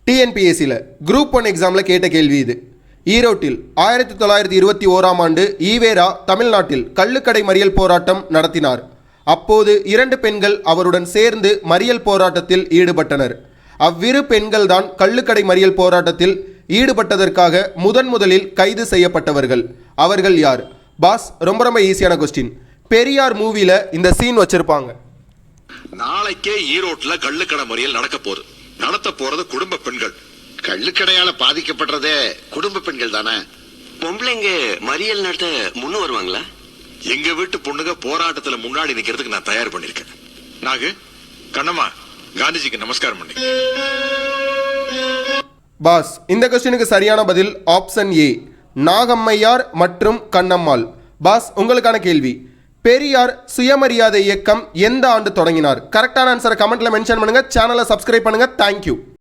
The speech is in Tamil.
டிஎன்பிஎஸ்சியில் குரூப் 1 எக்ஸாமில் கேட்ட கேள்வி இது. ஈரோட்டில் 1921ஆம் ஆண்டு ஈவேரா தமிழ்நாட்டில் கள்ளுக்கடை மறியல் போராட்டம் நடத்தினார். அப்போது 2 பெண்கள் அவருடன் சேர்ந்து மறியல் போராட்டத்தில் ஈடுபட்டனர். அவ்விரு பெண்கள்தான் கள்ளுக்கடை மறியல் போராட்டத்தில் ஈடுபட்டதற்காக முதலில் கைது செய்யப்பட்டவர்கள். அவர்கள் யார்? பாஸ், ரொம்ப ஈஸியான கொஸ்டின். பெரியார் மூவில இந்த சீன் வச்சிருப்பாங்க. நாளைக்கே ஈரோட்ல கள்ளுக்கடை மறியல் நடத்த போறது குடும்ப பெண்கள். கள்ளுக்கடையால பாதிக்கப்படுறதே குடும்ப பெண்கள் தானே. பொம்பளைங்க மறியல் நடத்த முன்னு வருவாங்களா? எங்க வீட்டு பொண்ணுங்க போராட்டத்துல முன்னாடி நிக்கிறதுக்கு நான் தயார் பண்ணிருக்கேன். நாகு, கண்ணம்மா, காந்திஜிக்கு நமஸ்காரம் பண்ணி. பாஸ், இந்த கொஸ்டினுக்கு சரியான பதில் ஆப்ஷன் ஏ, நாகம்மையார் மற்றும் கண்ணம்மாள். பாஸ், உங்களுக்கான கேள்வி. பெரியார் சுயமரியாதை இயக்கம் எந்த ஆண்டு தொடங்கினார்? கரெக்டான ஆன்சரை கமெண்ட்ல மென்ஷன் பண்ணுங்க. சேனலை சப்ஸ்கிரைப் பண்ணுங்க. தேங்க்யூ.